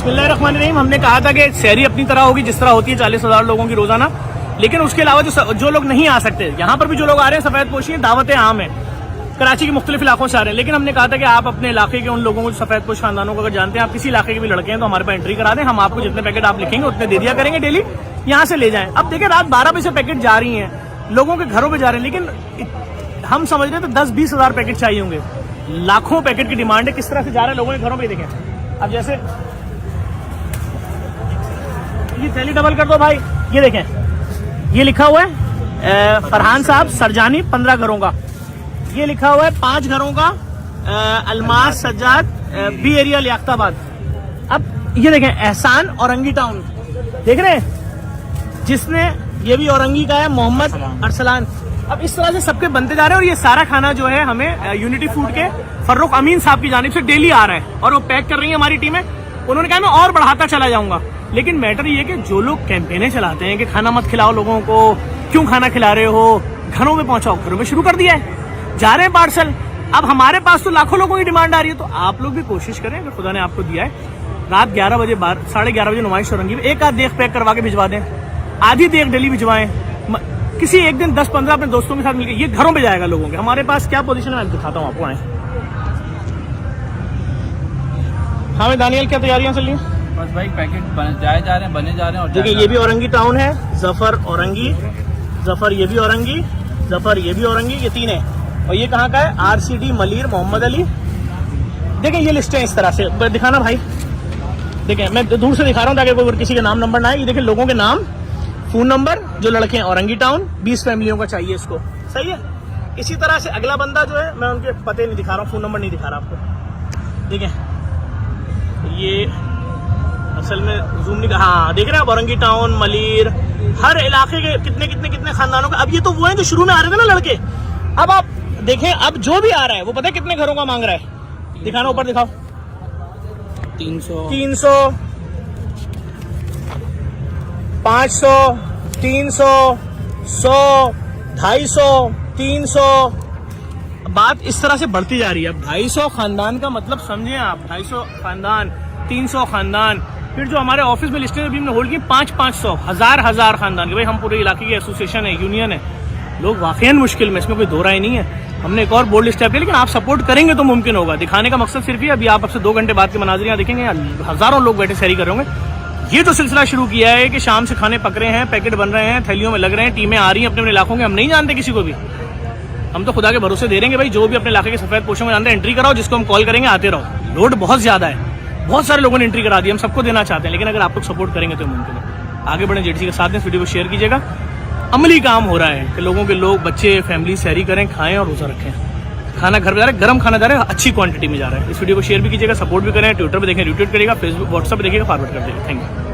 बिस्मिल्लाहिर्रहमानिर्रहीम। हमने कहा था कि शहरी अपनी तरह होगी जिस तरह होती है 40,000 लोगों की रोजाना, लेकिन उसके अलावा जो लोग नहीं आ सकते, यहाँ पर भी जो लोग आ रहे हैं सफेद पोशी दावतें आम है, कराची के मुख्तलिफ इलाकों से आ रहे हैं। लेकिन हमने कहा था कि आप अपने इलाके के उन लोगों को, सफेद पोश खानदानों को अगर जानते हैं, आप किसी इलाके के भी लड़के हैं तो हमारे पास एंट्री करा दें, हम आपको जितने पैकेट आप लिखेंगे उतने दे दिया करेंगे डेली, यहाँ से ले जाएं। अब देखिए रात 12 बजे से पैकेट जा रही हैं, लोगों के घरों पे जा रहे हैं, लेकिन हम समझ रहे हैं तो 10-20 हज़ार पैकेट चाहिए होंगे, लाखों पैकेट की डिमांड है। किस तरह से जा रहे हैं लोगों के घरों पे देखें। अब जैसे ये थैली डबल कर दो भाई, ये देखें, ये लिखा हुआ है फरहान साहब सरजानी 15 घरों का, ये लिखा हुआ है 5 घरों का अलमास सज्जाद बी एरिया लियाकताबाद। अब ये देखें एहसान औरंगी टाउन, देख रहे हैं, जिसने ये भी औरंगी का है, मोहम्मद अरसलान। अब इस तरह से सबके बनते जा रहे हैं और ये सारा खाना जो है हमें यूनिटी फूड के फर्रुख अमीन साहब की जानिब से डेली आ रहा है और वो पैक कर रही है हमारी टीमें। उन्होंने कहा मैं और बढ़ाता चला जाऊंगा, लेकिन मैटर ये कि जो लोग कैंपेनें चलाते हैं कि खाना मत खिलाओ लोगों को, क्यों खाना खिला रहे हो, घरों में पहुंचाओ, घरों में शुरू कर दिया है, जा रहे हैं पार्सल। अब हमारे पास तो लाखों लोगों की डिमांड आ रही है, तो आप लोग भी कोशिश करें, अगर खुदा ने आपको दिया है, रात 11 बजे 11:30 बजे नुमाइश औरंगी में एक आध देख पैक करवा के भिजवा दें, आधी देख डेली भिजवाएं, किसी एक दिन 10-15 अपने दोस्तों के साथ मिलकर, ये घरों पे जाएगा लोगों के। हमारे पास क्या पोजीशन है मैं दिखाता हूँ आपको, आए। हाँ दानियल, क्या तैयारियां चल रही हैं? बस भाई पैकेट बने जा रहे हैं, बने जा रहे हैं। और देखिए ये भी औरंगी टाउन है, जफर औरंगी, जफर ये भी औरंगी, जफर ये भी औरंगी, ये 3 है। और ये कहाँ का है? RCD मलीर मोहम्मद अली। देखिए ये लिस्ट है इस तरह से, दिखाना भाई, देखिए मैं दूर से दिखा रहा हूँ ताकि कोई किसी के नाम नंबर ना आए। ये देखिए लोगों के नाम, फोन नंबर, जो लड़के हैं औरंगी टाउन, 20 फैमिलियों का चाहिए इसको, सही है। इसी तरह से अगला बंदा जो है, मैं उनके पते नहीं दिखा रहा हूँ, फोन नंबर नहीं दिखा रहा आपको, ठीक है। ये असल में जूम नहीं, हाँ देख रहे हैं आप, औरंगी टाउन, मलीर, हर इलाके के कितने खानदानों का। अब ये तो वो है जो शुरू में आ रहे थे ना लड़के, अब आप देखें अब जो भी आ रहा है वो पता है कितने घरों का मांग रहा है, दिखाना ऊपर दिखाओ, 300, 500, 300, 100, 250, 300, बात इस तरह से बढ़ती जा रही है। 250 खानदान का मतलब समझे आप, 250 खानदान, 300 खानदान, फिर जो हमारे ऑफिस में लिस्टें अभी हमने होल्ड की 500-500, हजार खानदान के। भाई हम पूरे इलाके की एसोसिएशन है, यूनियन है, लोग वाकईन मुश्किल में, इसमें कोई दो राय नहीं है। हमने एक और बोल्ड स्टेप लिया, लेकिन आप सपोर्ट करेंगे तो मुमकिन होगा। दिखाने का मकसद सिर्फ ही, अभी आप आपसे 2 घंटे बाद के मनाज़िर देखेंगे, हजारों लोग बैठे सैरी कर रहे होंगे। ये जो सिलसिला शुरू किया है कि शाम से खाने पक रहे हैं, पैकेट बन रहे हैं, थैलियों में लग रहे हैं, टीमें आ रही हैं अपने अपने इलाकों के, हम नहीं जानते किसी को भी, हम तो खुदा के भरोसे दे देंगे भाई। जो भी अपने इलाके के सफेद पोशों में जानते हैं एंट्री कराओ, जिसको हम कॉल करेंगे आते रहो। लोड बहुत ज्यादा है, बहुत सारे लोगों ने एंट्री करा दी, हम सबको देना चाहते हैं, लेकिन अगर आप लोग सपोर्ट करेंगे तो मुमकिन है। आगे बढ़े, जेडीसी के साथ में इस वीडियो को शेयर कीजिएगा। अमली काम हो रहा है कि लोगों के लोग बच्चे फैमिली सहरी करें, खाएं और रोजा रखें। खाना घर पे जा रहा है, गर्म खाना जा रहा है, अच्छी क्वांटिटी में जा रहा है। इस वीडियो को शेयर भी कीजिएगा, सपोर्ट भी करें, ट्विटर पे देखें, रिट्वीट करिएगा, फेसबुक व्हाट्सएप पे देखिएगा, फॉरवर्ड कर देगा। Thank you.